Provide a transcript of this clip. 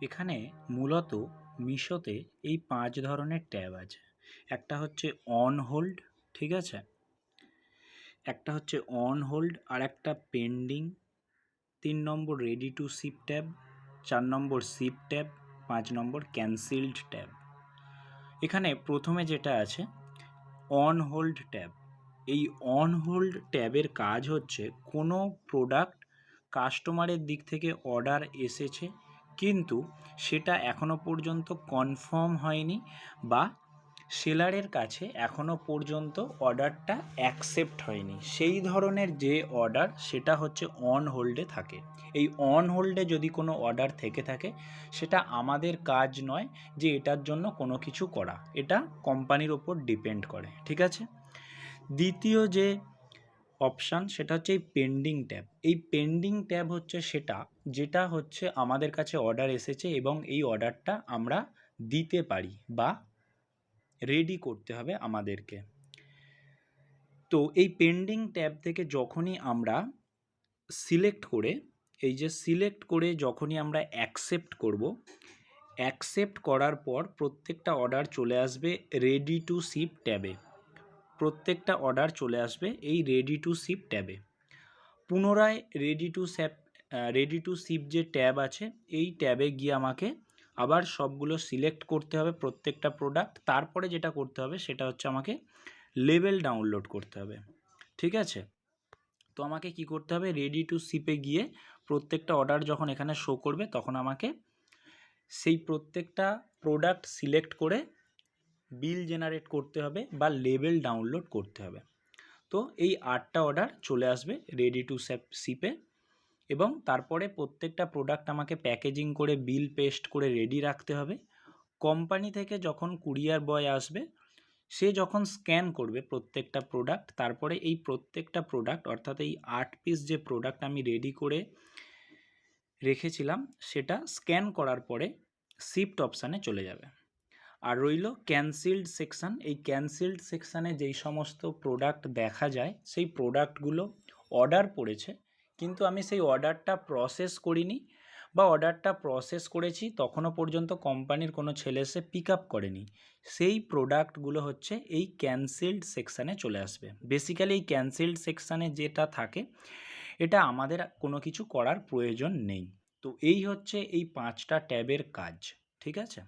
এখানে মূলত মিশোতে এই 5 ধরনের ট্যাব আছে। একটা হচ্ছে অন হোল্ড, ঠিক আছে, একটা হচ্ছে অন হোল্ড, আর একটা পেন্ডিং, 3 নম্বর রেডি টু শিপ ট্যাব, 4 নম্বর শিপ ট্যাব, 5 নম্বর ক্যান্সেলড ট্যাব। এখানে প্রথমে যেটা আছে অন হোল্ড ট্যাব, এই অন হোল্ড ট্যাবের কাজ হচ্ছে কোনো প্রোডাক্ট কাস্টমারের দিক থেকে অর্ডার এসেছে কিন্তু সেটা এখনও পর্যন্ত কনফার্ম হয়নি বা সেলারের কাছে এখনও পর্যন্ত অর্ডারটা অ্যাকসেপ্ট হয়নি, সেই ধরনের যে অর্ডার সেটা হচ্ছে অন হোল্ডে থাকে। এই অন হোল্ডে যদি কোনো অর্ডার থেকে থাকে সেটা আমাদের কাজ নয় যে এটার জন্য কোনো কিছু করা, এটা কোম্পানির ওপর ডিপেন্ড করে, ঠিক আছে। দ্বিতীয় যে অপশান সেটা হচ্ছে এই পেন্ডিং ট্যাব। এই পেন্ডিং ট্যাব হচ্ছে সেটা যেটা হচ্ছে আমাদের কাছে অর্ডার এসেছে এবং এই অর্ডারটা আমরা দিতে পারি বা রেডি করতে হবে আমাদেরকে। তো এই পেন্ডিং ট্যাব থেকে যখনই আমরা সিলেক্ট করে, এই যে সিলেক্ট করে যখনই আমরা অ্যাকসেপ্ট করব, অ্যাকসেপ্ট করার পর প্রত্যেকটা অর্ডার চলে আসবে রেডি টু শিপ ট্যাবে, প্রত্যেকটা অর্ডার চলে আসবে এই রেডি টু শিপ ট্যাবে। পুনরায় রেডি টু শিপ যে ট্যাব আছে এই ট্যাবে গিয়ে আমাকে আবার সবগুলো সিলেক্ট করতে হবে প্রত্যেকটা প্রোডাক্ট। তারপরে যেটা করতে হবে সেটা হচ্ছে আমাকে লেবেল ডাউনলোড করতে হবে, ঠিক আছে। তো আমাকে কি করতে হবে, রেডি টু শিপে গিয়ে প্রত্যেকটা অর্ডার যখন এখানে শো করবে তখন আমাকে সেই প্রত্যেকটা প্রোডাক্ট সিলেক্ট করে বিল জেনারেট করতে হবে বা লেবেল ডাউনলোড করতে হবে। তো এই 8টা অর্ডার চলে আসবে রেডি টু শিপে এবং তারপরে প্রত্যেকটা প্রোডাক্ট আমাকে প্যাকেজিং করে বিল পেস্ট করে রেডি রাখতে হবে। কোম্পানি থেকে যখন কুরিয়ার বয় আসবে সে যখন স্ক্যান করবে প্রত্যেকটা প্রোডাক্ট, তারপরে এই প্রত্যেকটা প্রোডাক্ট অর্থাৎ এই 8 পিস যে প্রোডাক্ট আমি রেডি করে রেখেছিলাম সেটা স্ক্যান করার পরে শিপড অপশানে চলে যাবে। আর রইল ক্যান্সেলড সেকশান। এই ক্যান্সেলড সেকশানে যেই সমস্ত প্রোডাক্ট দেখা যায় সেই প্রোডাক্টগুলো অর্ডার পড়েছে কিন্তু আমি সেই অর্ডারটা প্রসেস করিনি বা অর্ডারটা প্রসেস করেছি তখনও পর্যন্ত কোম্পানির কোনো ছেলে এসে পিক আপ করেনি, সেই প্রোডাক্টগুলো হচ্ছে এই ক্যান্সেলড সেকশানে চলে আসবে। বেসিক্যালি এই ক্যান্সেলড সেকশানে যেটা থাকে এটা আমাদের কোনো কিছু করার প্রয়োজন নেই। তো এই হচ্ছে এই 5টা ট্যাবের কাজ, ঠিক আছে।